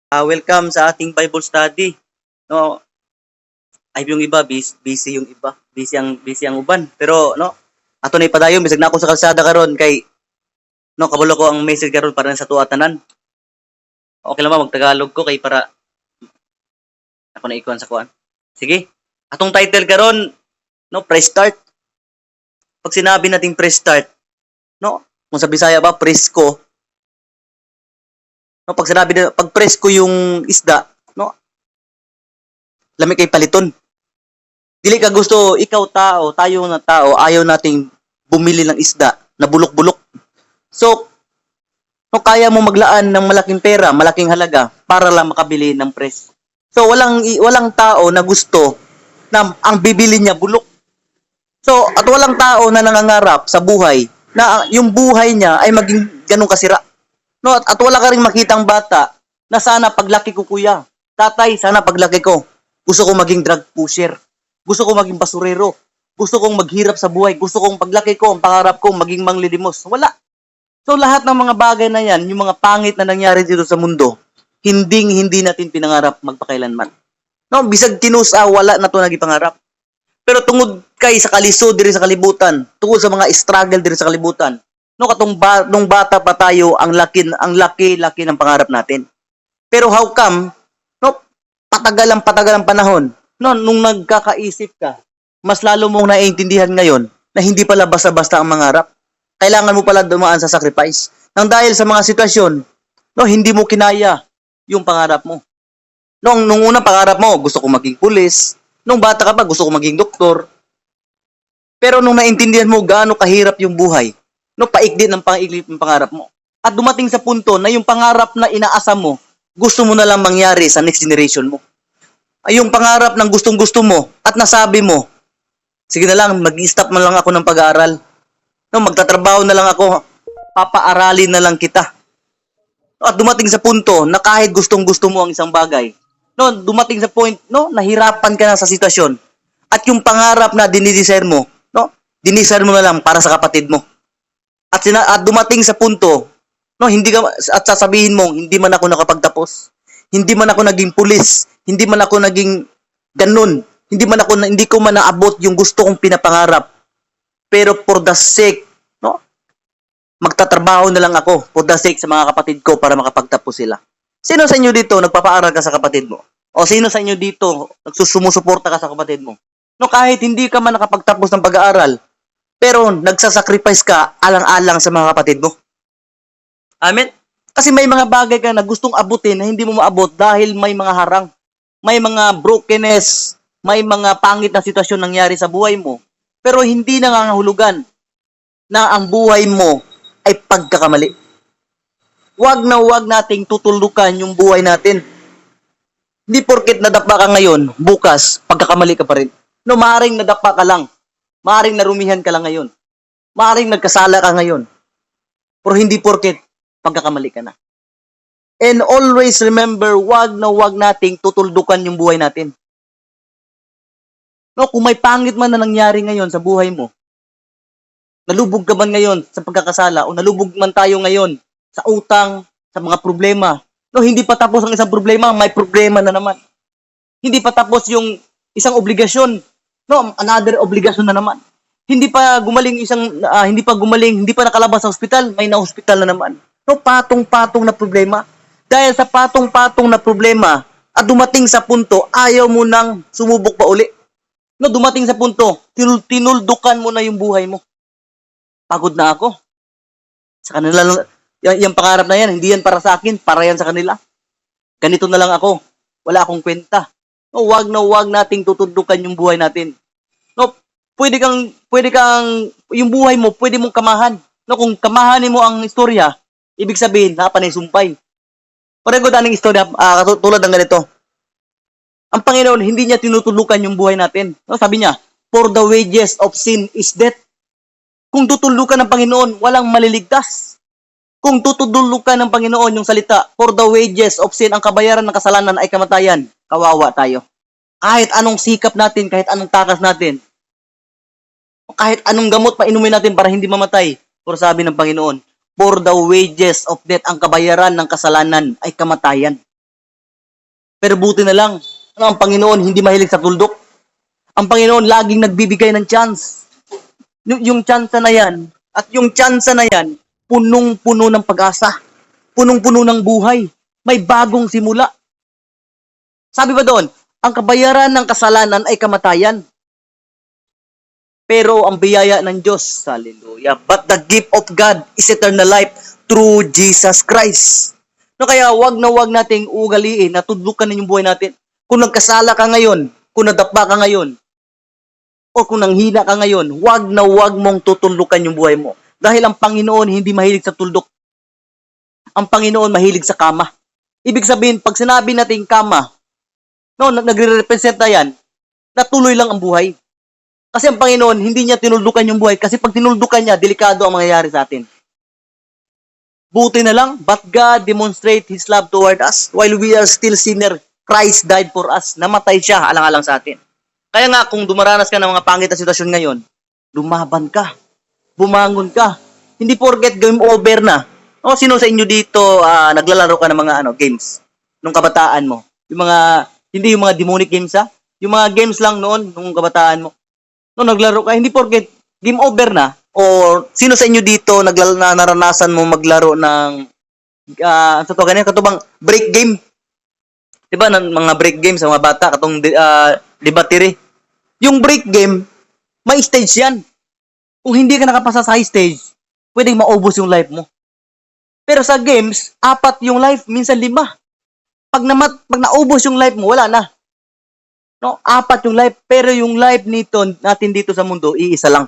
Welcome sa ating Bible study. No, ay yung iba busy yung iba. Busy ang uban. Pero no, ato na ipadayon bisag na ako sa kalsada karon kay no kabalo ko ang message karon para sa tuwa tanan. Okay lang ba magtagalog ko kay para ako na ikuan sa kuan. Sige. Atong title karon no, press start. Pag sinabi nating press start, no, kung sa Bisaya ba presko, no, pag presko yung isda, no, lami kay paliton. Dili ka gusto, ikaw tao, tayo na tao, ayaw nating bumili ng isda na bulok-bulok. So, no, kaya mo maglaan ng malaking pera, malaking halaga para lang makabili ng press. So, walang tao na gusto na ang bibili niya bulok. So, at walang tao na nangangarap sa buhay na yung buhay niya ay maging ganun kasira. No, at wala ka ring makitang bata na sana paglaki ko kuya, tatay, sana paglaki ko, gusto ko maging drug pusher. Gusto kong maging basurero. Gusto kong maghirap sa buhay. Gusto kong paglaki ko, ang pangarap ko, maging manglidimos. Wala. So lahat ng mga bagay na yan, yung mga pangit na nangyari dito sa mundo, hindi natin pinangarap magpakailanman. No, bisag tinusa, wala na to nagipangarap. Pero tungod kay sa kalisod diri sa kalibutan, tungod sa mga struggle diri sa kalibutan, no, nung bata pa tayo, ang laki ng pangarap natin. Pero how come, no, patagal ang panahon, no, nung nagkakaisip ka, mas lalo mong naiintindihan ngayon na hindi pala basta-basta ang mangarap. Kailangan mo pala dumaan sa sacrifice. Nang dahil sa mga sitwasyon, no, hindi mo kinaya yung pangarap mo. Nung unang pangarap mo, gusto ko maging pulis. Nung bata ka pa, gusto ko maging doktor. Pero nung naintindihan mo gaano kahirap yung buhay, no, paikli ng pangarap mo. At dumating sa punto na yung pangarap na inaasam mo, gusto mo na lang mangyari sa next generation mo. Ay yung pangarap ng gustong-gusto mo at nasabi mo, sige na lang, mag-stop na lang ako ng pag-aaral. No, magtatrabaho na lang ako, papaaralin na lang kita. At dumating sa punto na kahit gustong-gusto mo ang isang bagay, no, dumating sa point, no, nahirapan ka na sa sitwasyon. At yung pangarap na dinidesire mo, no, dinisire mo na lang para sa kapatid mo. At dumating sa punto, no, hindi ka at sasabihin mo, hindi man ako nakapagtapos. Hindi man ako naging pulis, hindi man ako naging ganun, hindi ko man naabot yung gusto kong pinapangarap. Pero for the sake, no, magtatrabaho na lang ako for the sake sa mga kapatid ko para makapagtapos sila. Sino sa inyo dito nagpapaaral ka sa kapatid mo? O sino sa inyo dito nagsusumusuporta ka sa kapatid mo? No, kahit hindi ka man nakapagtapos ng pag-aaral, pero nagsasacrifice ka alang-alang sa mga kapatid mo. Amen? Kasi may mga bagay ka na gustong abutin na hindi mo maabot dahil may mga harang, may mga brokenness, may mga pangit na sitwasyon nangyari sa buhay mo. Pero hindi nangangahulugan na ang buhay mo ay pagkakamali. Huwag nating tutulukan yung buhay natin. Hindi porket nadapa ka ngayon, bukas, pagkakamali ka pa rin. No, maaaring nadapa ka lang. Maaaring narumihan ka lang ngayon. Maaaring nagkasala ka ngayon. Pero hindi porket pagkakamali ka na. And always remember, wag nating tutuldukan yung buhay natin. No, kung may pangit man na nangyari ngayon sa buhay mo, nalubog ka man ngayon sa pagkakasala o nalubog man tayo ngayon sa utang, sa mga problema. No, hindi pa tapos ang isang problema, may problema na naman. Hindi pa tapos yung isang obligasyon. No, another obligasyon na naman. Hindi pa nakalabas sa ospital, may na-hospital na naman. No, patong-patong na problema. Dahil sa patong-patong na problema at dumating sa punto, ayaw mo nang sumubok pa uli. No, dumating sa punto, tinuldukan mo na yung buhay mo. Pagod na ako. Sa kanila lang, yung pangarap na yan, hindi yan para sa akin, para yan sa kanila. Ganito na lang ako. Wala akong kwenta. No, wag nating tutuldukan yung buhay natin. No, pwede kang, yung buhay mo, pwede mong kamahan. No, kung kamahanin mo ang istorya, ibig sabihin, napanay sumpay. Pareho daning istorya, tulad ng ganito. Ang Panginoon, hindi niya tinutulukan yung buhay natin. No, sabi niya, for the wages of sin is death. Kung tutulukan ng Panginoon, walang maliligtas. Kung tutulukan ng Panginoon yung salita, for the wages of sin, ang kabayaran ng kasalanan ay kamatayan, kawawa tayo. Kahit anong sikap natin, kahit anong takas natin, kahit anong gamot pa inumin natin para hindi mamatay, pero sabi ng Panginoon, for the wages of death, ang kabayaran ng kasalanan ay kamatayan. Pero buti na lang, ang Panginoon hindi mahilig sa tuldok. Ang Panginoon laging nagbibigay ng chance. Yung chance na yan, at yung chance na yan, punong-puno ng pag-asa. Punong-puno ng buhay. May bagong simula. Sabi ba doon, ang kabayaran ng kasalanan ay kamatayan. Pero ang biyaya ng Diyos, hallelujah, but the gift of God is eternal life through Jesus Christ. No, kaya wag na wag nating ugaliin na tudlukan yung buhay natin. Kung nagkasala ka ngayon, kung nadapa ka ngayon, o kung nanghina ka ngayon, wag na wag mong tutulukan yung buhay mo. Dahil ang Panginoon hindi mahilig sa tuldok. Ang Panginoon mahilig sa kama. Ibig sabihin, pag sinabi natin kama, no, nagre-represent na yan, natuloy lang ang buhay. Kasi ang Panginoon, hindi niya tinuldukan yung buhay. Kasi pag tinuldukan niya, delikado ang mangyayari sa atin. Buti na lang, but God demonstrate His love toward us. While we are still sinner, Christ died for us. Namatay siya, alang-alang sa atin. Kaya nga, kung dumaranas ka ng mga pangit na sitwasyon ngayon, lumaban ka. Bumangon ka. Hindi porket game over na. O, sino sa inyo dito naglalaro ka ng mga games? Nung kabataan mo. Yung mga, hindi yung mga demonic games Yung mga games lang noon, nung kabataan mo. No, naglaro ka, hindi porket game over na, or sino sa inyo dito naranasan mo maglaro ng sa to ganyan katubang break game, 'di ba, ng mga break games sa mga bata katong debattery. Yung break game, may stage yan. Kung hindi ka nakapasa sa high stage, pwedeng maubos yung life mo. Pero sa games, 4 yung life, minsan 5. Pag naubos yung life mo, wala na. No, 4 yung life, pero yung life natin dito sa mundo, iisa lang.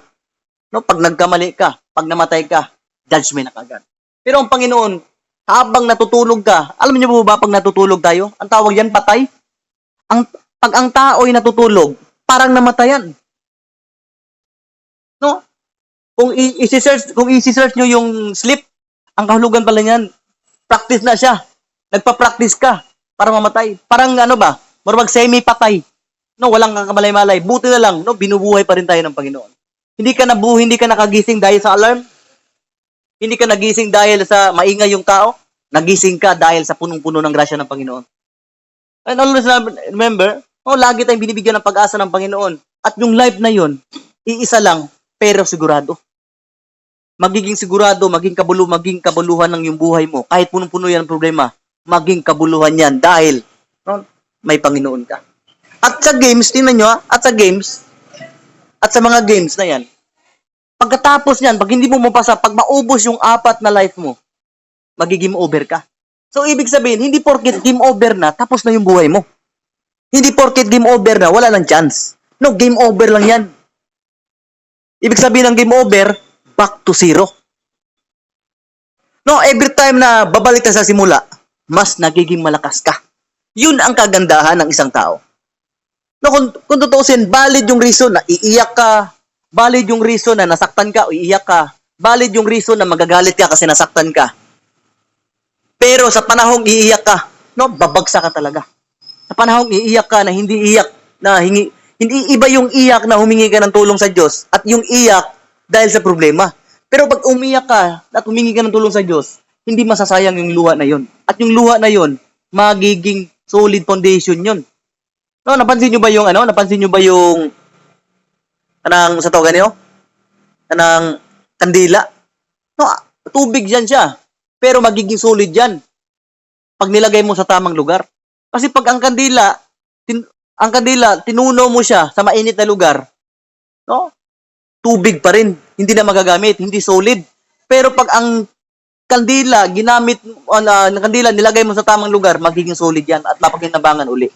No, pag nagkamali ka, pag namatay ka, judgment na kagad. Pero ang Panginoon, habang natutulog ka, alam niyo po ba pag natutulog tayo, ang tawag yan patay? Pag ang tao ay natutulog, parang namatayan. No? Kung i-search nyo yung sleep, ang kahulugan pala niyan, practice na siya. Nagpa-practice ka para mamatay. Parang marwag semi-patay. No, walang kamalay-malay. Buti na lang, no, binubuhay pa rin tayo ng Panginoon. Hindi ka nakagising dahil sa alarm. Hindi ka nagising dahil sa maingay yung tao. Nagising ka dahil sa punong-puno ng grasya ng Panginoon. And always remember, lagi tayong binibigyan ng pag-asa ng Panginoon. At yung life na yun, iisa lang, pero sigurado. Magiging sigurado, maging kabuluhan ng yung buhay mo. Kahit punong-puno yan ang problema, maging kabuluhan yan dahil may Panginoon ka. At sa games, tingnan nyo at sa mga games na yan, pagkatapos yan, pag hindi mo mapasa, pag maubos yung 4 na life mo, magiging over ka. So, ibig sabihin, hindi porket game over na, tapos na yung buhay mo. Hindi porket game over na, wala nang chance. No, game over lang yan. Ibig sabihin ng game over, back to zero. No, every time na babalik ka sa simula, mas nagiging malakas ka. Yun ang kagandahan ng isang tao. No, kung tutuusin, valid yung reason na iiyak ka, valid yung reason na nasaktan ka o iiyak ka, valid yung reason na magagalit ka kasi nasaktan ka. Pero sa panahong iiyak ka, no, babagsak ka talaga. Sa panahong iiyak ka na hindi iyak, hindi iba yung iyak na humingi ka ng tulong sa Diyos at yung iyak dahil sa problema. Pero pag umiyak ka at humingi ka ng tulong sa Diyos, hindi masasayang yung luha na yon. At yung luha na yon, magiging solid foundation yon. No, napansin niyo ba yung kanang sa to ganyo? Kanang kandila. No, tubig yan siya. Pero magiging solid yan pag nilagay mo sa tamang lugar. Kasi pag ang kandila tinunaw mo siya sa mainit na lugar, no? Tubig pa rin, hindi na magagamit, hindi solid. Pero pag ang kandila nilagay mo sa tamang lugar, magiging solid yan at mapakinabangan uli.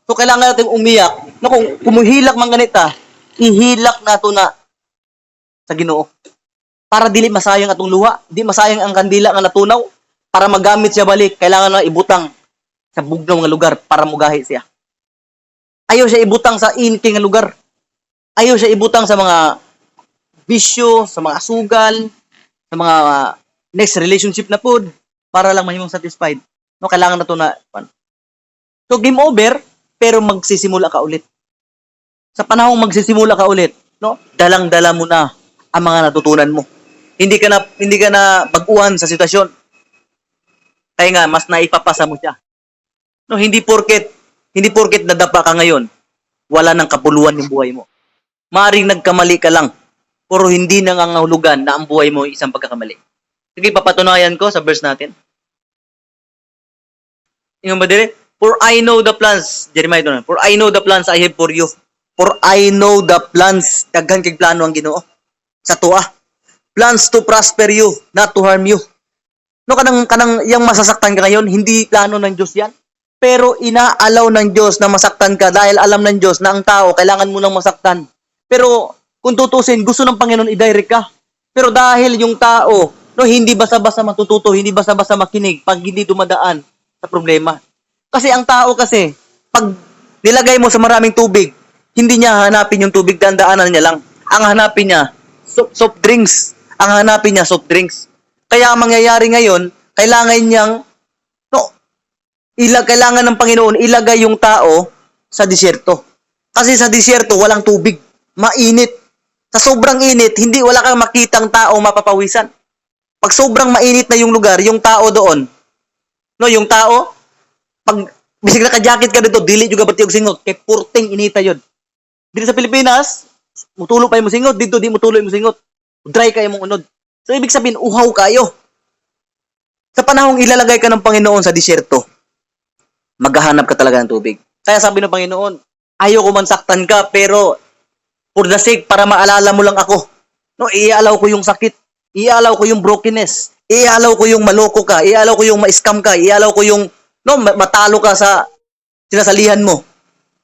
So, kailangan natin umiyak. No, kung kumuhilak man ganita, ihilak nato na sa Ginoo. Para dili masayang atong luha, di masayang ang kandila nga natunaw. Para magamit siya balik, kailangan na ibutang sa bugnaw nga lugar para mugahi siya. Ayaw siya ibutang sa init nga lugar. Ayaw siya ibutang sa mga bisyo, sa mga sugal, sa mga next relationship na pod, para lang mahimong satisfied. No, kailangan na to na. So, game over, pero magsisimula ka ulit. Sa panahong magsisimula ka ulit, no? Dalang-dala mo na ang mga natutunan mo. Hindi ka na baguhan sa sitwasyon. Kaya nga mas naipapasa mo siya. No, hindi porket Hindi porket nadapa ka ngayon, wala nang kapuluan yung buhay mo. Maaring nagkamali ka lang, pero hindi nangangahulugan na ang buhay mo ay isang pagkakamali. Sige, papatunayan ko sa verse natin. Yung ba dire? For I know the plans, Jeremiah ito na, for I know the plans I have for you. For I know the plans, daghan kay plano ang Ginoo. Sa tuwa, plans to prosper you, not to harm you. No, kanang yung masasaktan ka ngayon, hindi plano ng Diyos yan. Pero inaalaw ng Diyos na masaktan ka dahil alam ng Diyos na ang tao kailangan mo lang masaktan. Pero kung tutusin, gusto ng Panginoon i-direct ka. Pero dahil yung tao, no, hindi basta-basta matututo, hindi basta-basta makinig pag hindi dumadaan sa problema. Kasi ang tao kasi, pag nilagay mo sa maraming tubig, hindi niya hanapin yung tubig, dandaanan niya lang. Ang hanapin niya, soft drinks. Ang hanapin niya, soft drinks. Kaya ang mangyayari ngayon, kailangan niyang, no, kailangan ng Panginoon ilagay yung tao sa disyerto. Kasi sa disyerto, walang tubig. Mainit. Sa sobrang init, wala kang makitang tao mapapawisan. Pag sobrang mainit na yung lugar, yung tao doon, no, yung tao, pag bisig naka-jacket ka dito, dili juga bati og singot, kay purting inita yun. Dito sa Pilipinas, mutulo pa yung singot, dito di mutulo yung singot. Dry kayo mong unod. So, ibig sabihin, uhaw kayo. Sa panahong ilalagay ka ng Panginoon sa disyerto, maghahanap ka talaga ng tubig. Kaya sabi ng Panginoon, ayaw ko man saktan ka, pero for the sake, para maalala mo lang ako. No, ialaw ko yung sakit. Ialaw ko yung brokenness. Ialaw ko yung maloko ka. Ialaw ko yung ma-scam ka. Ialaw ko yung matalo ka sa sinasalihan mo.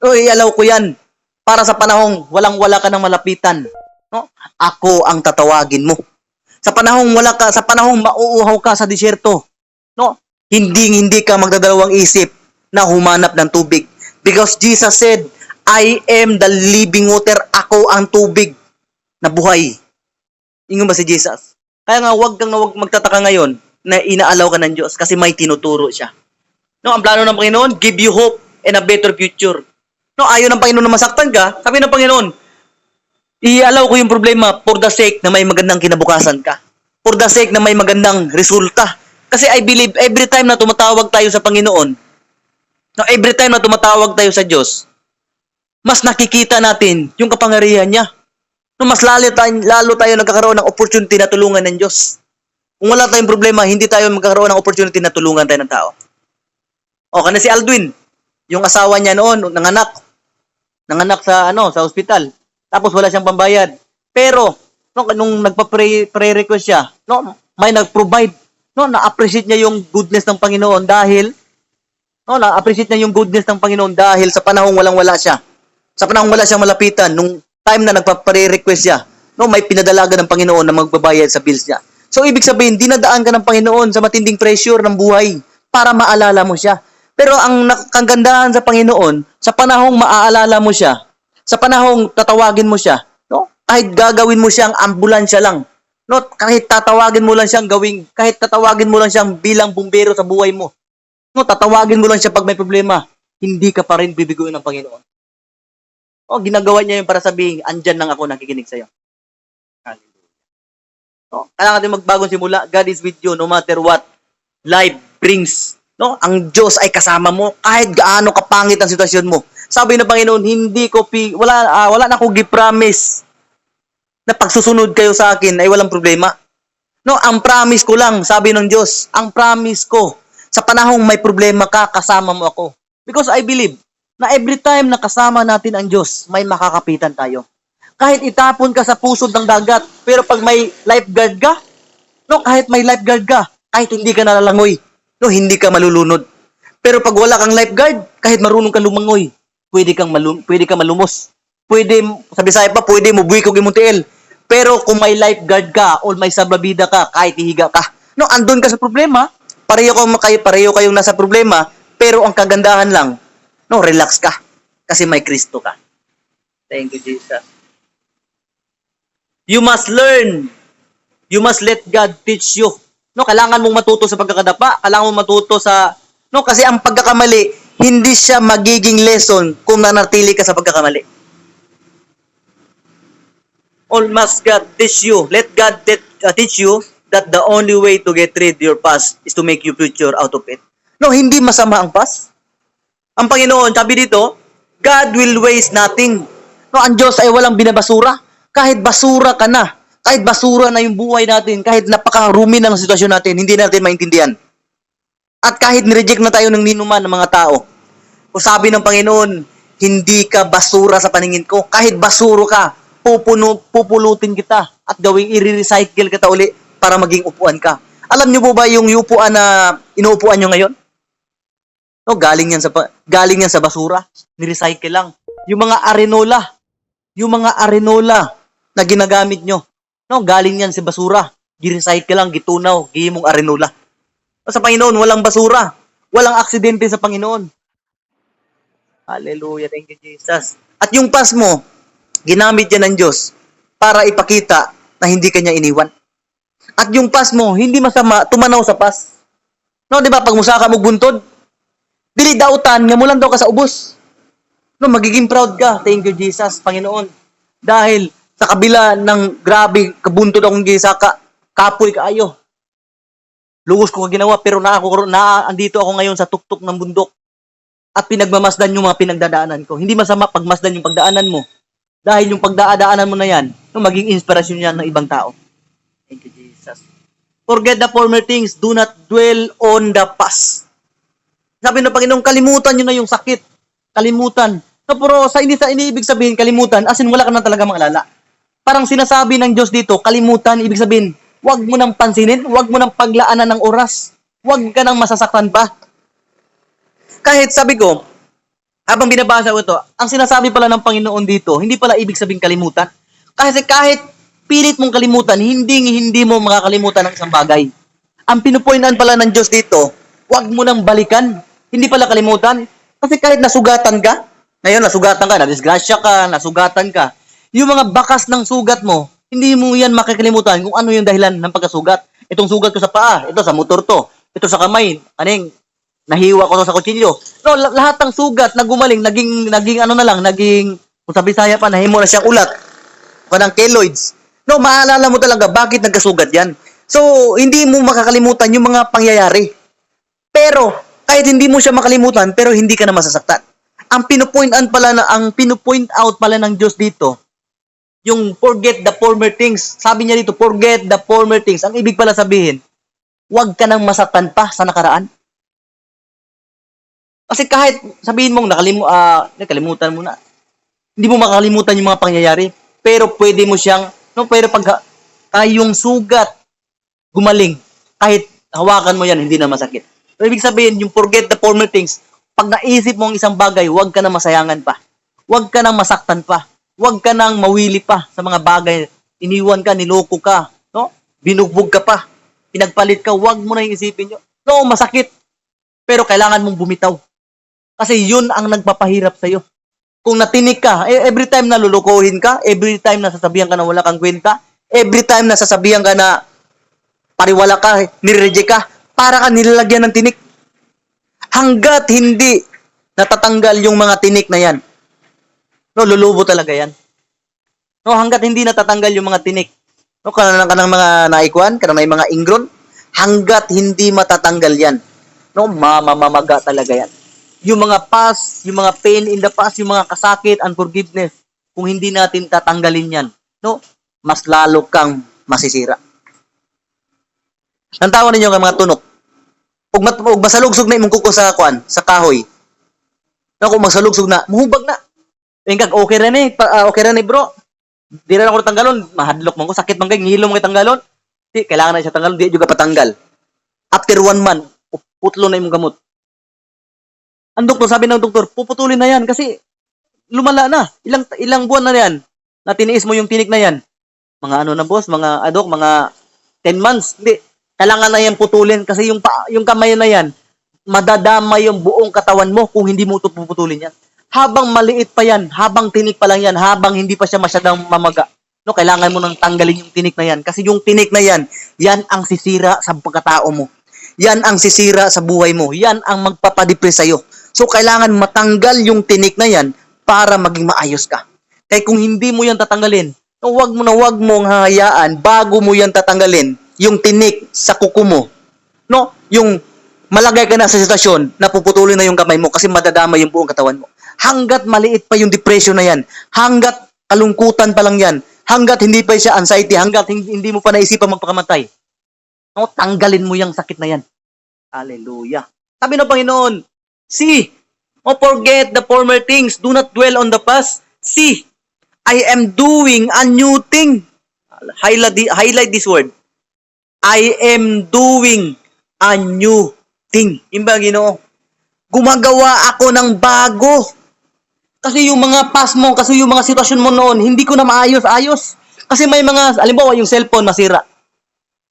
No, ialaw ko yan. Para sa panahong walang-wala ka ng malapitan. No? Ako ang tatawagin mo. Sa panahong sa panahong mauuhaw ka sa disyerto, no? Hindi ka magdadalawang isip na humanap ng tubig. Because Jesus said, I am the living water. Ako ang tubig na buhay. Ingon ba si Jesus? Kaya nga, wag magtataka ngayon na inaalaw ka ng Diyos kasi may tinuturo siya. No, ang plano ng Panginoon, give you hope and a better future. No, ayaw ng Panginoon na masaktan ka, sabi ng Panginoon, ialaw ko yung problema for the sake na may magandang kinabukasan ka. For the sake na may magandang resulta. Kasi I believe every time na tumatawag tayo sa Panginoon, no, every time na tumatawag tayo sa Diyos, mas nakikita natin yung kapangyarihan niya. No, mas lalo tayo nagkakaroon ng opportunity na tulungan ng Diyos. Kung wala tayong problema, hindi tayo magkakaroon ng opportunity na tulungan tayo ng tao. O, kana si Aldwin, yung asawa niya noon, nanganak sa ospital. Tapos wala siyang pambayad. Pero, nung nagpa-pray-request siya, may nag-provide. Na-appreciate niya yung goodness ng Panginoon dahil, na-appreciate niya yung goodness ng Panginoon dahil sa panahong walang-wala siya. Sa panahong wala siyang malapitan, nung time na nagpa-pray-request siya, may pinadalaga ng Panginoon na magbabayad sa bills niya. So, ibig sabihin, dinadaan ka ng Panginoon sa matinding pressure ng buhay para maalala mo siya. Pero ang kagandahan sa Panginoon, sa panahong maaalala mo siya, sa panahong tatawagin mo siya, kahit gagawin mo siyang ambulansya lang, kahit tatawagin mo lang siyang bilang bumbero sa buhay mo, tatawagin mo lang siya pag may problema, hindi ka pa rin bibiguin ng Panginoon. Ginagawa niya yun para sabihin, andyan lang ako nakikinig sa'yo. Hallelujah. Kailangan natin magbagong simula. God is with you no matter what life brings. Ang Diyos ay kasama mo kahit gaano kapangit ang sitwasyon mo. Sabi ng Panginoon, wala na akong gi-promise na pagsusunod kayo sa akin ay walang problema. Ang promise ko lang, sabi ng Diyos, ang promise ko, sa panahong may problema ka, kasama mo ako. Because I believe na every time na kasama natin ang Diyos, may makakapitan tayo. Kahit itapon ka sa pusod ng dagat, pero pag may lifeguard ka, kahit may lifeguard ka, kahit hindi ka nalalangoy, hindi ka malulunod. Pero pag wala kang lifeguard, kahit marunong ka lumangoy, pwede ka malumos. Sa Bisaya pa, pwede mo buwi kog imong tiil. Pero kung may lifeguard ka o may salbabida ka, kahit ihiga ka, andun ka sa problema, pareho kayong nasa problema, pero ang kagandahan lang, relax ka. Kasi may Kristo ka. Thank you, Jesus. You must learn. You must let God teach you. Kailangan mong matuto sa pagkakadapa, kailangan mong matuto sa kasi ang pagkakamali hindi siya magiging lesson kung nanatili ka sa pagkakamali. All must God teach you. Let God teach you that the only way to get rid of your past is to make your future out of it. Hindi masama ang past. Ang Panginoon, sabi dito, God will waste nothing. No, ang Diyos ay walang binabasura. Kahit basura ka na, kahit basura na yung buhay natin, kahit napakarumi na ng sitwasyon natin, hindi natin maintindihan. At kahit nireject na tayo ng ninuman ng mga tao, kung sabi ng Panginoon, hindi ka basura sa paningin ko. Kahit basuro ka, pupulutin kita at gawing i-recycle kita uli para maging upuan ka. Alam niyo po ba yung upuan na inuupuan niyo ngayon? No, galing yan sa basura, ni-recycle lang. Yung mga arenola na ginagamit nyo, no, galing yan sa basura, gi-recycle lang, gitunaw, gihimong arenola. Sa Panginoon, walang basura, walang aksidente sa Panginoon. Hallelujah, thank you Jesus. At yung pas mo, ginamit yan ng Diyos para ipakita na hindi kanya iniwan. At yung pas mo, hindi masama tumanaw sa pas. No, di ba, pag musaka mo buntod, dili dautan nga mulan daw ka sa ubos. No, magiging proud ka. Thank you Jesus, Panginoon. Dahil sa kabila ng grabe kabuntod akong gisaka, kapoy kaayo. Lugos ko ginawa pero andito ako ngayon sa tuktok ng bundok. At pinagmamasdan yung mga pinagdadaanan ko. Hindi masama pagmasdan yung pagdaanan mo. Dahil yung pagdadaanan mo na yan, no, maging inspirasyon yan ng ibang tao. Thank you Jesus. Forget the former things, do not dwell on the past. Sabi ng Panginoon, kalimutan nyo na yung sakit. Kalimutan. No, pero hindi sa iniibig sabihin, kalimutan, as in wala ka na talaga maalala. Parang sinasabi ng Diyos dito, kalimutan, ibig sabihin, huwag mo nang pansinin, huwag mo nang paglaanan ng oras. Huwag ka nang masasaktan pa. Kahit sabi ko, habang binabasa ko ito, ang sinasabi pala ng Panginoon dito, hindi pala ibig sabihin kalimutan. Kasi kahit pilit mong kalimutan, hindi mo makakalimutan ng isang bagay. Ang pinupointan pala ng Diyos dito, huwag mo nang balikan. Hindi pala kalimutan. Kasi kahit nasugatan ka, ngayon nasugatan ka, nadisgrasya ka, nasugatan ka, yung mga bakas ng sugat mo, hindi mo yan makakalimutan kung ano yung dahilan ng pagkasugat. Itong sugat ko sa paa, ito sa motor to, ito sa kamay, nahiwa ko to sa kutsilyo. No, lahat ng sugat na gumaling, naging kung sa Bisaya pa, nahimo na siyang ulat, parang keloids. No, maalala mo talaga bakit nagkasugat yan. So, hindi mo makakalimutan yung mga pangyayari. Pero, kahit hindi mo siya makalimutan, pero hindi ka na masasaktan. Ang pinupoint out pala ng Diyos dito, yung forget the former things. Sabi niya dito, forget the former things. Ang ibig pala sabihin, huwag ka nang masaktan pa sa nakaraan. Kasi kahit sabihin mong nakalimutan mo na, hindi mo makakalimutan yung mga pangyayari, pero pwede mo siyang, pero pag yung sugat gumaling, kahit hawakan mo yan, hindi na masakit. So, ibig sabihin, yung forget the former things, pag naisip mo ang isang bagay, huwag ka na masayangan pa. Huwag ka nang masaktan pa. Huwag ka nang mawili pa sa mga bagay. Iniwan ka, niloko ka, no? Binugbog ka pa, pinagpalit ka, huwag mo na yung isipin nyo. No, masakit. Pero kailangan mong bumitaw. Kasi yun ang nagpapahirap sa'yo. Kung natinik ka, every time na lulukohin ka, every time na sasabihan ka na wala kang kwenta, every time na sasabihan ka na pariwala ka, nireject ka, para ka nilalagyan ng tinik. Hanggat hindi natatanggal yung mga tinik na yan, no, lulubo talaga yan. No, hanggat hindi natatanggal yung mga tinik, no, kanang mga naikuan, kanang mga ingron, hanggat hindi matatanggal yan, no, mamamaga talaga yan. Yung mga past, yung mga pain in the past, yung mga kasakit, unforgiveness, kung hindi natin tatanggalin yan, no, mas lalo kang masisira. Nantawan ninyo ng mga tunok. Ug masalugsog na imong kuko sa kahoy. Na kung masalugsog na, muhubag na. Ingkag okay ra ni bro. Di ra ako tanggalon, mahadlok man ko, sakit man kay ngilom kay tanggalon. Di kailangan na siya tanggalon, di juga patanggal. After 1 month, putlo na imong gamot. Ang doktor, sabi ng doktor, puputulin na yan kasi lumala na. Ilang buwan na yan na tiniis mo yung tinik na yan. Mga boss, mga 10 months. Hindi. Kailangan na yan putulin kasi yung kamay na yan, madadama yung buong katawan mo kung hindi mo ito puputulin yan. Habang maliit pa yan, habang tinik pa lang yan, habang hindi pa siya masyadong mamaga, no, kailangan mo nang tanggalin yung tinik na yan. Kasi yung tinik na yan, yan ang sisira sa pagkatao mo. Yan ang sisira sa buhay mo. Yan ang magpapadepress sa'yo. So, kailangan matanggal yung tinik na yan para maging maayos ka. Kaya kung hindi mo yan tatanggalin, no, wag mong hahayaan bago mo yan tatanggalin yung tinik sa kuko mo. No? Yung malagay ka na sa sitwasyon na puputulin na yung kamay mo kasi madadama yung buong katawan mo. Hanggat maliit pa yung depression na yan, hanggat kalungkutan pa lang yan, hanggat hindi pa siya anxiety, hanggat hindi mo pa naisipan magpakamatay, no, tanggalin mo yung sakit na yan. Hallelujah. Sabi ng Panginoon, see, forget the former things, do not dwell on the past. See, I am doing a new thing. Highlight this word. I am doing a new thing. Yung ba, Ginoo? Gumagawa ako ng bago. Kasi yung mga past mo, kasi yung mga sitwasyon mo noon, hindi ko na maayos-ayos. Kasi may mga, alimbawa, yung cellphone nasira.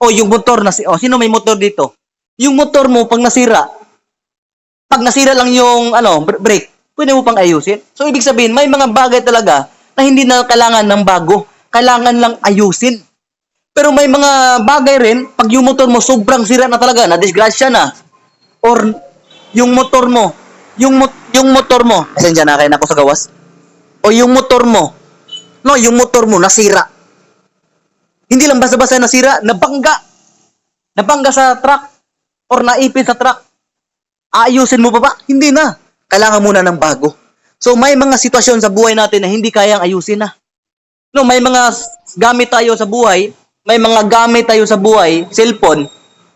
O yung motor nasira. O, sino may motor dito? Yung motor mo, pag nasira lang yung brake, pwede mo pang ayusin. So, ibig sabihin, may mga bagay talaga na hindi na kailangan ng bago. Kailangan lang ayusin. Pero may mga bagay rin, pag yung motor mo sobrang sira na talaga, na-disgrasya na, or yung motor mo, pasensya na kayo na ako sa gawas, o yung motor mo, nasira. Hindi lang basta-basta nasira, nabangga sa truck, or naipit sa truck. Aayusin mo pa ba? Hindi na. Kailangan muna ng bago. So, may mga sitwasyon sa buhay natin na hindi kayang ayusin na. No, may mga gamit tayo sa buhay, cellphone,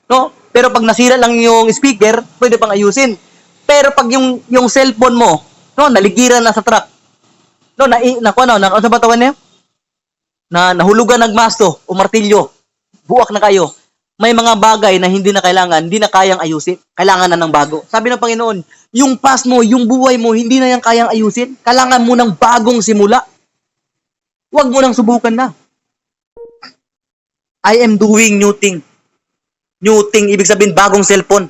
no? Pero pag nasira lang yung speaker, pwede pang ayusin. Pero pag yung cellphone mo, no, naligiran na sa truck, no, sa batawan niya, nahulugan ng masto o martilyo, buwak na kayo. May mga bagay na hindi na kayang ayusin. Kailangan na ng bago. Sabi ng Panginoon, yung past mo, yung buhay mo, hindi na yan kayang ayusin. Kailangan mo ng bagong simula. Huwag mo nang subukan na. I am doing new thing. New thing, ibig sabihin, bagong cellphone.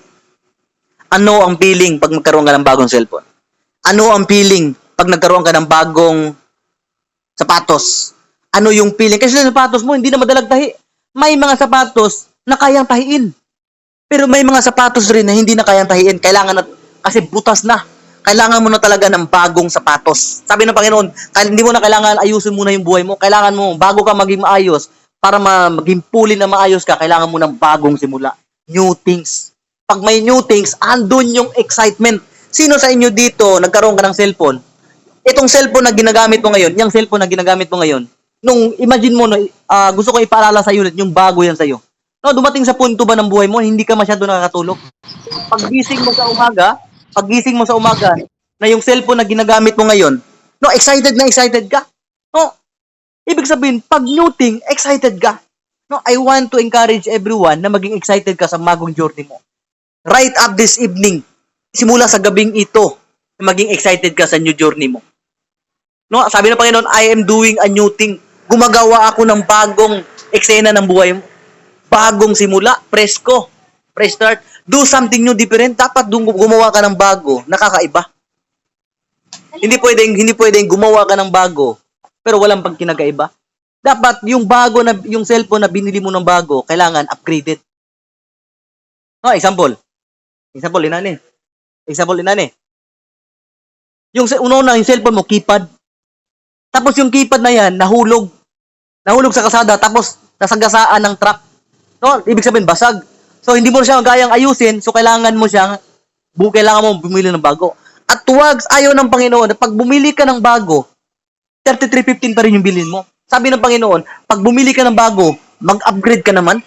Ano ang feeling pag magkaroon ka ng bagong cellphone? Ano ang feeling pag nagkaroon ka ng bagong sapatos? Ano yung feeling? Kasi sa sapatos mo, hindi na madalag tahi. May mga sapatos na kayang tahiin. Pero may mga sapatos rin na hindi na kayang tahiin. Kasi butas na. Kailangan mo na talaga ng bagong sapatos. Sabi ng Panginoon, hindi mo na kailangan ayusin muna yung buhay mo. Kailangan mo, bago ka maging maayos, para maging puli na maayos ka, kailangan mo ng bagong simula. New things. Pag may new things, andun yung excitement. Sino sa inyo dito nagkaroon ka ng cellphone? Itong cellphone na ginagamit mo ngayon, nung imagine mo, gusto ko ipaalala sa unit, yung bago yan sa'yo. No, dumating sa punto ba ng buhay mo, hindi ka masyado nakakatulog. Paggising mo sa umaga, na yung cellphone na ginagamit mo ngayon, no, excited ka. No, ibig sabihin, pag new thing, excited ka. No, I want to encourage everyone na maging excited ka sa bagong journey mo. Right up this evening, simula sa gabing ito, maging excited ka sa new journey mo. No, sabi ng Panginoon, I am doing a new thing. Gumagawa ako ng bagong eksena ng buhay mo. Bagong simula, presko, fresh start. Do something new, different. Dapat gumawa ka ng bago, nakakaiba. Hindi pwedeng gumawa ka ng bago, pero walang pagkinagaiba. Dapat yung cellphone na binili mo ng bago, kailangan upgraded. No, example, inani. Yung cellphone mo, keypad. Tapos yung keypad na yan, nahulog sa kasada, tapos nasagasaan ng truck. No, ibig sabihin, basag. So, hindi mo siya kayang ayusin, so kailangan mo bumili ng bago. At ayaw ng Panginoon, pag bumili ka ng bago, 33.15 pa rin yung bilhin mo. Sabi ng Panginoon, pag bumili ka ng bago, mag-upgrade ka naman.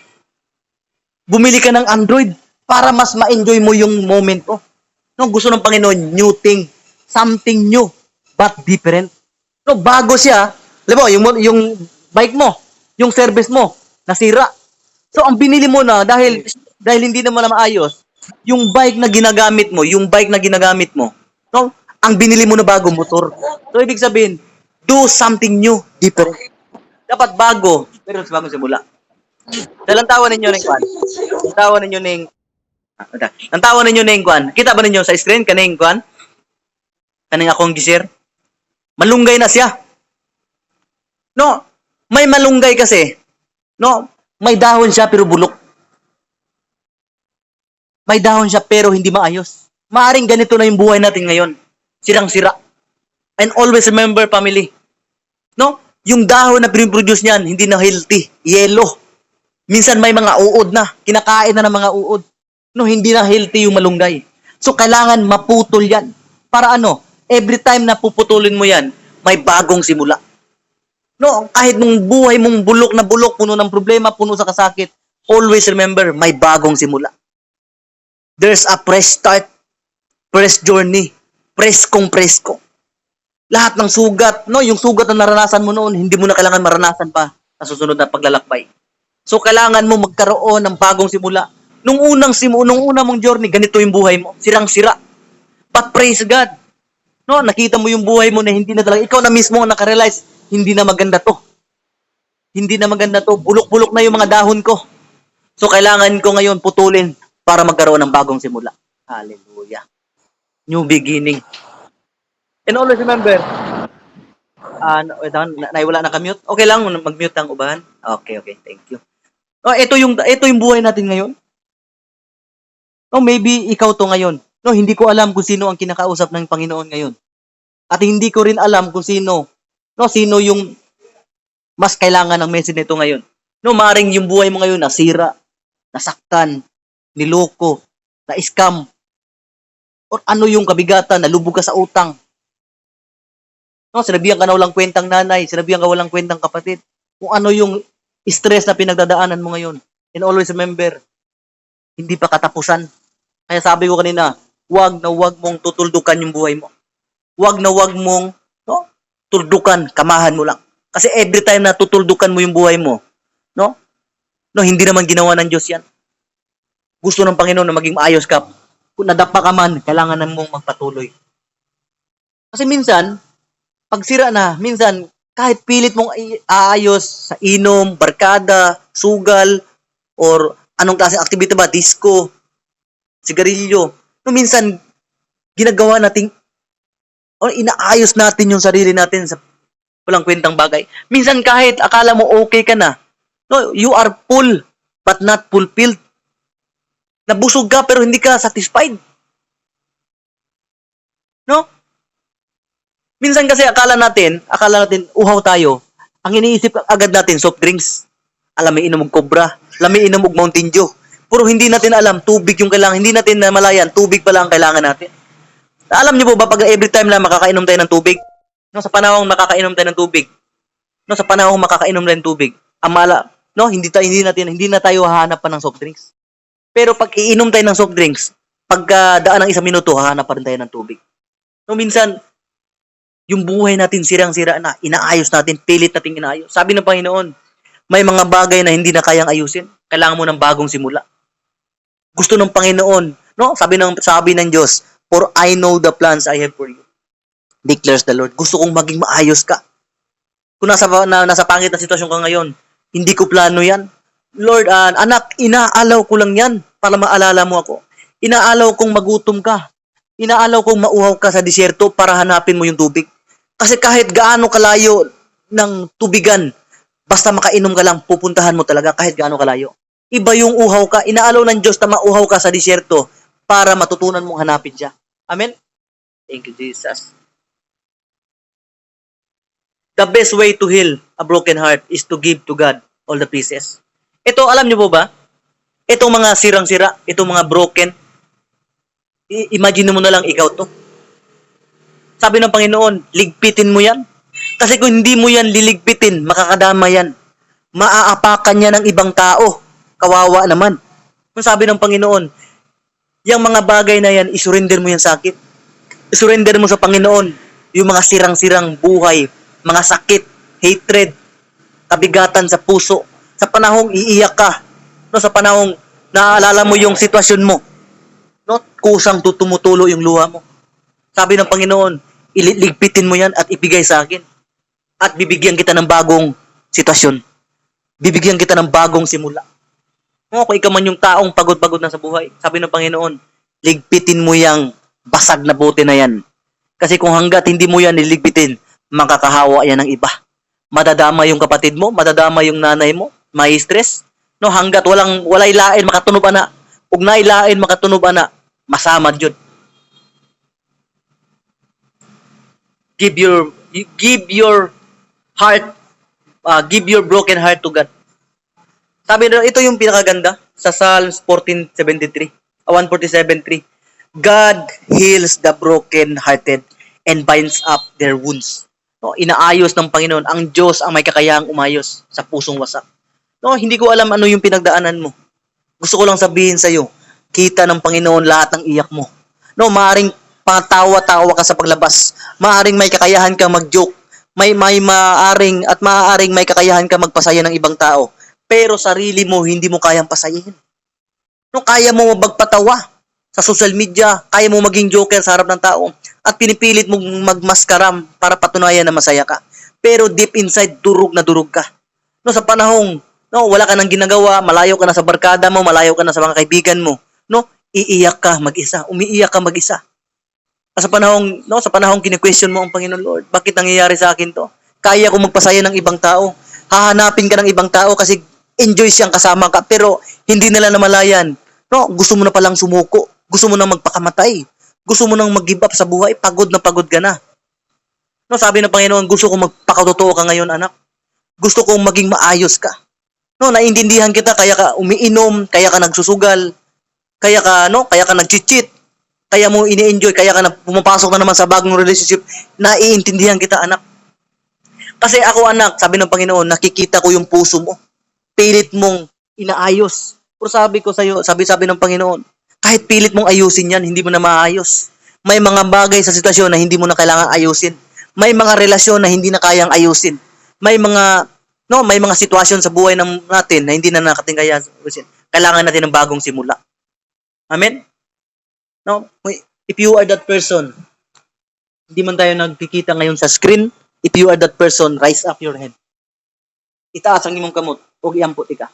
Bumili ka ng Android para mas ma-enjoy mo yung moment mo. No, gusto ng Panginoon, new thing. Something new, but different. No, bago siya. Alam mo, yung bike mo, yung service mo, nasira. So, ang binili mo na, dahil hindi naman na maayos, yung bike na ginagamit mo, no, ang binili mo na bago, motor. So, ibig sabihin, do something new, different. Dapat bago, pero sa bagong simula. Dahil ang tawa ninyo ng kwan. Ang tawa ninyo ng kwan. Kita ba ninyo sa screen, kaning kwan? Kaning akong gisir? Malunggay na siya. No, may malunggay kasi. No, may dahon siya pero bulok. May dahon siya pero hindi maayos. Maaring ganito na yung buhay natin ngayon. Sirang-sira. And always remember, family. No, yung dahon na pinoproduce niyan, hindi na healthy. Yellow. Minsan may mga uod na. Kinakain na ng mga uod. No, hindi na healthy yung malunggay. So, kailangan maputol yan. Para ano? Every time na puputulin mo yan, may bagong simula. No, kahit nung buhay mong bulok na bulok, puno ng problema, puno sa kasakit, always remember, may bagong simula. There's a fresh start, fresh journey, presko. Lahat ng sugat, no, yung sugat na naranasan mo noon, hindi mo na kailangan maranasan pa sa susunod na paglalakbay. So, kailangan mo magkaroon ng bagong simula. Nung unang mong journey, ganito yung buhay mo, sirang-sira. But praise God, no, nakita mo yung buhay mo na hindi na talaga, ikaw na mismo ang nakarealize, hindi na maganda to. Hindi na maganda to. Bulok-bulok na yung mga dahon ko. So, kailangan ko ngayon putulin para magkaroon ng bagong simula. Hallelujah. New beginning. And always remember, naiwala na ka-mute? Okay lang, mag-mute ang ubahan? Okay, thank you. Oh, ito yung buhay natin ngayon. Oh, maybe ikaw to ngayon. No, hindi ko alam kung sino ang kinakausap ng Panginoon ngayon. At hindi ko rin alam kung sino yung mas kailangan ng message nito ngayon. No, maring yung buhay mo ngayon nasira, nasaktan, niloko, na-scam, o ano yung kabigatan, nalubog ka sa utang. No, sinabihan ka na walang kwentang nanay, sinabihan ka walang kwentang kapatid. Kung ano yung stress na pinagdadaanan mo ngayon. And always remember, hindi pa katapusan. Kaya sabi ko kanina, wag mong tutuldukan yung buhay mo. Wag mong tuldukan, kamahan mo lang. Kasi every time na tutuldukan mo yung buhay mo, no, hindi naman ginawa ng Diyos yan. Gusto ng Panginoon na maging maayos ka. Kung nadapa ka man, kailangan na mong magpatuloy. Kasi minsan, pag sira na, minsan, kahit pilit mong aayos sa inom, barkada, sugal, or anong klaseng activity ba, disco, sigarilyo, no, minsan, ginagawa natin, o inaayos natin yung sarili natin sa walang kwentang bagay. Minsan kahit akala mo okay ka na, no, you are full but not fulfilled. Nabusog ka pero hindi ka satisfied. No? Minsan kasi akala natin uhaw tayo. Ang iniisip agad natin soft drinks. Alam, inom og Cobra, lami inom og Mountain Dew. Puro hindi natin alam tubig yung kailangan. Hindi natin namalayan tubig pala ang kailangan natin. Alam niyo po ba pag every time na makakainom tayo ng tubig, no, sa panahong makakainom tayo ng tubig, no, sa panahong makakainom tayo ng tubig, no, hindi na tayo hahanap pa ng soft drinks. Pero pag iinom tayo ng soft drinks, pagdaan ng 1 minuto, hahanap pa rin tayo ng tubig. No, minsan, yung buhay natin sirang-sira na, inaayos natin, pilit natin inaayos. Sabi ng Panginoon, may mga bagay na hindi na kayang ayusin. Kailangan mo ng bagong simula. Gusto ng Panginoon, no? Sabi ng Diyos, for I know the plans I have for you, declares the Lord. Gusto kong maging maayos ka. Kung nasa pangit na sitwasyon ka ngayon, hindi ko plano yan. Lord, anak, inaalaw ko lang yan para maalala mo ako. Inaalaw kong magutom ka. Inaalaw kong mauhaw ka sa disyerto para hanapin mo yung tubig. Kasi kahit gaano kalayo ng tubigan, basta makainom ka lang, pupuntahan mo talaga kahit gaano kalayo. Iba yung uhaw ka. Inaalaw ng Diyos na mauhaw ka sa disyerto para matutunan mong hanapin siya. Amen? Thank you, Jesus. The best way to heal a broken heart is to give to God all the pieces. Ito, alam niyo po ba? Itong mga sirang-sira, itong mga broken, imagine mo na lang ikaw to. Sabi ng Panginoon, ligpitin mo yan. Kasi kung hindi mo yan liligpitin, makakadama yan. Maaapakan yan ng ibang tao. Kawawa naman. Kung sabi ng Panginoon, yung mga bagay na yan, isurrender mo yan sa akin. Isurrender mo sa Panginoon yung mga sirang-sirang buhay, mga sakit, hatred, kabigatan sa puso. Sa panahong iiyak ka, no, sa panahong naaalala mo yung sitwasyon mo, no, kusang tumutulo yung luha mo. Sabi ng Panginoon, iligpitin mo yan at ibigay sa akin. At bibigyan kita ng bagong sitwasyon. Bibigyan kita ng bagong simula. No, kung ikaw man yung taong pagod-pagod na sa buhay, sabi ng Panginoon, ligpitin mo yung basag na bote na yan. Kasi kung hanggat hindi mo yan niligpitin, makakahawa yan ng iba. Madadama yung kapatid mo, madadama yung nanay mo, may stress. No, hanggat walay lain makatunob ana. Ug nay lain makatunob ana, masamad jud. Give your heart, give your broken heart to God. Sabi na ito yung pinakaganda sa Psalms 14:73. 147:3. God heals the broken-hearted and binds up their wounds. No, inaayos ng Panginoon. Ang Diyos ang may kakayahang umayos sa pusong wasak. No, hindi ko alam ano yung pinagdaanan mo. Gusto ko lang sabihin sa iyo, kita ng Panginoon lahat ng iyak mo. No, maaring patawa-tawa ka sa paglabas. Maaring may kakayahan kang mag-joke. Maaring may kakayahan kang magpasaya ng ibang tao. Pero sarili mo, hindi mo kayang pasayahin. No, kaya mo magpatawa sa social media, kaya mo maging joker sa harap ng tao, at pinipilit mong magmaskaram para patunayan na masaya ka. Pero deep inside, durog na durog ka. No, sa panahong wala ka nang ginagawa, malayo ka na sa barkada mo, malayo ka na sa mga kaibigan mo, no, iiyak ka mag-isa, umiiyak ka mag-isa. Sa panahong kini-question mo ang Panginoon, Lord, bakit nangyayari sa akin to? Kaya ko magpasaya ng ibang tao. Hahanapin ka ng ibang tao kasi enjoy siyang kasama ka, pero hindi nila namalayan. No, gusto mo na palang sumuko. Gusto mo na magpakamatay. Gusto mo nang mag-give up sa buhay. Pagod na pagod ka na. No, sabi ng Panginoon, gusto ko magpakatotoo ka ngayon, anak. Gusto kong maging maayos ka. No, naiintindihan kita, kaya ka umiinom, kaya ka nagsusugal, kaya ka nag-cheat, kaya mo ini-enjoy, kaya ka na pumapasok na naman sa bagong relationship. Naiintindihan kita, anak. Kasi ako, anak, sabi ng Panginoon, nakikita ko yung puso mo. Pilit mong inaayos. Pero sabi ko sa iyo, sabi ng Panginoon, kahit pilit mong ayusin yan, hindi mo na maayos. May mga bagay sa sitwasyon na hindi mo na kailangan ayusin. May mga relasyon na hindi na kayang ayusin. May mga sitwasyon sa buhay natin na hindi na kaya ayusin. Kailangan natin ng bagong simula. Amen? No, if you are that person, hindi man tayo nagkikita ngayon sa screen, if you are that person, rise up your head. Itaas ang imong kamot, huwag iampot ka.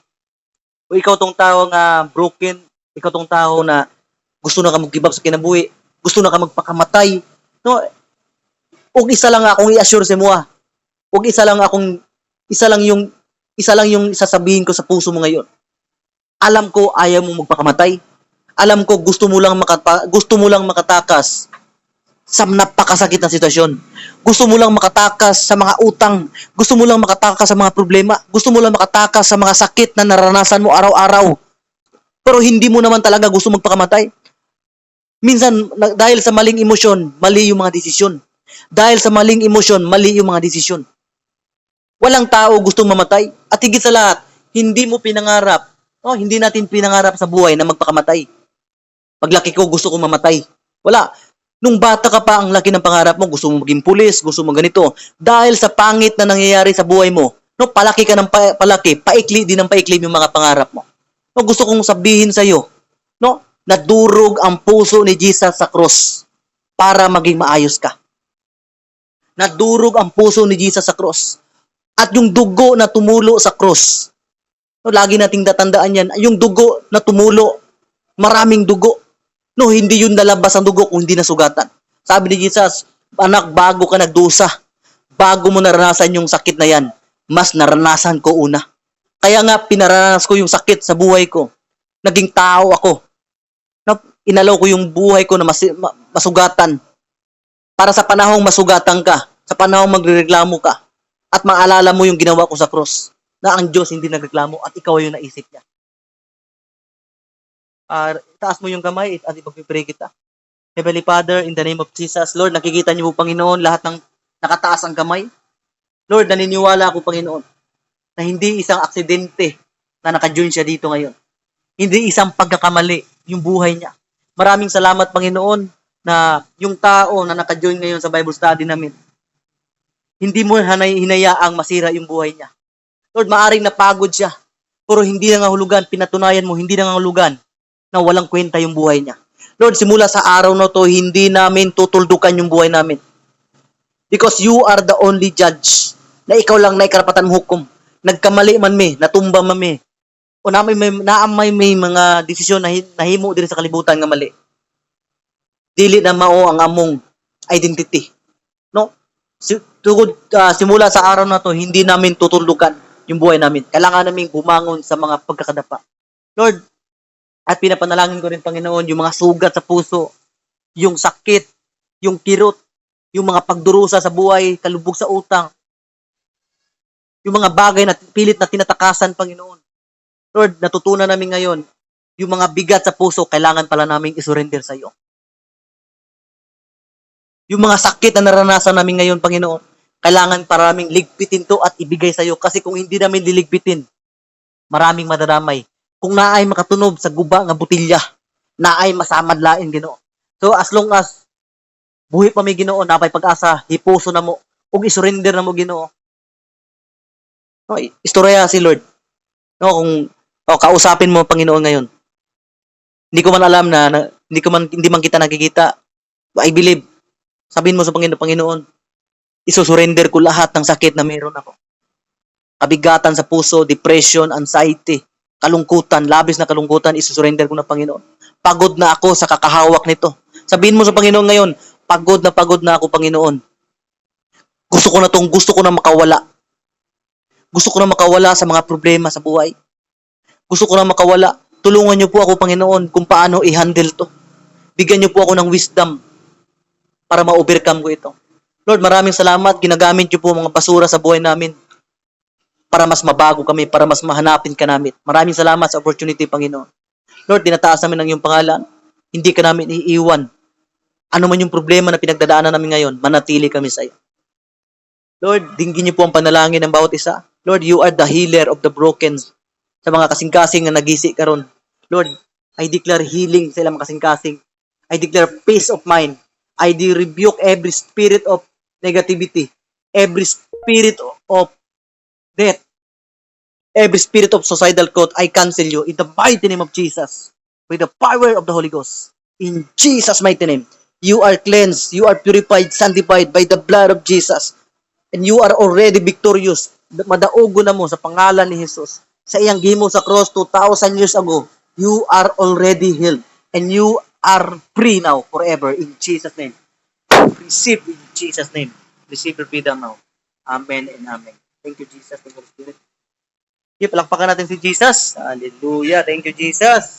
O ikaw tong tao nga broken, ikaw tong tao na gusto na ka mag-give up sa kinabuhi, gusto na ka magpakamatay, no, og isa lang akong i-assure sa mo, og isa lang yung sasabihin ko sa puso mo ngayon. Alam ko ayaw mo magpakamatay. Alam ko gusto mo lang makatakas sa napakasakit na sitwasyon. Gusto mo lang makatakas sa mga utang. Gusto mo lang makatakas sa mga problema. Gusto mo lang makatakas sa mga sakit na naranasan mo araw-araw. Pero hindi mo naman talaga gusto magpakamatay. Minsan, dahil sa maling emosyon, mali yung mga desisyon. Dahil sa maling emosyon, mali yung mga desisyon. Walang tao gustong mamatay. At higit sa lahat, hindi natin pinangarap sa buhay na magpakamatay. Paglaki ko, gusto ko mamatay. Wala. Nung bata ka pa, ang laki ng pangarap mo, gusto mo maging pulis, gusto mo ganito. Dahil sa pangit na nangyayari sa buhay mo, palaki ka ng palaki, paikli din ng paikli yung mga pangarap mo. Gusto kong sabihin sa iyo, nadurog ang puso ni Jesus sa cross para maging maayos ka. Nadurog ang puso ni Jesus sa cross. At yung dugo na tumulo sa cross, lagi nating tatandaan yan, yung dugo na tumulo, maraming dugo. Hindi yun nalabas ang dugo kung hindi nasugatan. Sabi ni Jesus, anak, bago ka nagdusa, bago mo naranasan yung sakit na yan, mas naranasan ko una. Kaya nga, pinaranas ko yung sakit sa buhay ko. Naging tao ako. Inalaw ko yung buhay ko na masugatan. Para sa panahong masugatan ka, sa panahong magrereklamo ka, at maalala mo yung ginawa ko sa cross, na ang Diyos hindi nagreklamo at ikaw yung naisip niya. Taas mo yung kamay at ipagpipray kita. Heavenly Father, in the name of Jesus, Lord, nakikita niyo po, Panginoon, lahat ng nakataas ang kamay. Lord, naniniwala ako, Panginoon, na hindi isang aksidente na naka-join siya dito ngayon. Hindi isang pagkakamali yung buhay niya. Maraming salamat, Panginoon, na yung tao na naka-join ngayon sa Bible study namin, hindi mo hinayaang masira yung buhay niya. Lord, maaring napagod siya, pero hindi na hulugan, pinatunayan mo, hindi na hulugan na walang kwenta yung buhay niya. Lord, simula sa araw na to, hindi namin tutuldukan yung buhay namin. Because you are the only judge na ikaw lang na ikarapatan mo hukom. Nagkamali man natumba man o naamay may mga desisyon na nahimo diri sa kalibutan nga mali. Dili na mao ang among identity. Simula sa araw na to, hindi namin tutuldukan yung buhay namin. Kailangan namin bumangon sa mga pagkakadapa. Lord, at pinapanalangin ko rin, Panginoon, yung mga sugat sa puso, yung sakit, yung kirot, yung mga pagdurusa sa buhay, kalubog sa utang, yung mga bagay na pilit na tinatakasan, Panginoon. Lord, natutunan namin ngayon Yung mga bigat sa puso, kailangan pala namin isurrender sa iyo. Yung mga sakit na naranasan namin ngayon, Panginoon, kailangan para namin ligpitin to at ibigay sa iyo. Kasi kung hindi namin liligpitin, maraming madadamay. Kung naay makatunob sa guba nga butilya, naay masamad lain, Ginoo. So as long as buhi pa may Ginoo, napay pag-asa, hipuso na mo, ug isurrender na mo Ginoo. No, istorya si Lord. No, kung kausapin mo Panginoon ngayon. Hindi ko man alam hindi man kita nakikita. I believe. Sabihin mo sa Panginoon, isusurrender ko lahat ng sakit na meron ako. Kabigatan sa puso, depression, anxiety, kalungkutan, labis na kalungkutan, isusurrender ko na Panginoon. Pagod na ako sa kakahawak nito. Sabihin mo sa Panginoon ngayon, pagod na ako Panginoon. Gusto ko na makawala. Gusto ko na makawala sa mga problema sa buhay. Gusto ko na makawala. Tulungan niyo po ako Panginoon kung paano i-handle to. Bigyan niyo po ako ng wisdom para ma-overcome ko ito. Lord, maraming salamat. Ginagamit niyo po mga basura sa buhay namin para mas mabago kami, para mas mahanapin ka namin. Maraming salamat sa opportunity, Panginoon. Lord, dinataas namin ang iyong pangalan. Hindi ka namin iiwan. Ano man yung problema na pinagdadaanan namin ngayon, manatili kami sa iyo. Lord, dinggin niyo po ang panalangin ng bawat isa. Lord, you are the healer of the broken. Sa mga kasing-kasing na nagisi karon. Lord, I declare healing sa ilang kasing-kasing. I declare peace of mind. I rebuke every spirit of negativity, every spirit of death, every spirit of suicidal thought. I cancel you in the mighty name of Jesus, with the power of the Holy Ghost. In Jesus' mighty name, you are cleansed, you are purified, sanctified by the blood of Jesus, and you are already victorious. Madaugo na mo sa pangalan ni Jesus. Sa iyang gimo sa cross 2,000 years ago, you are already healed, and you are free now forever in Jesus' name. Receive in Jesus' name. Receive your freedom now. Amen and amen. Thank you, Jesus. Thank you, Spirit. Okay, palakpakan natin si Jesus. Hallelujah. Thank you, Jesus.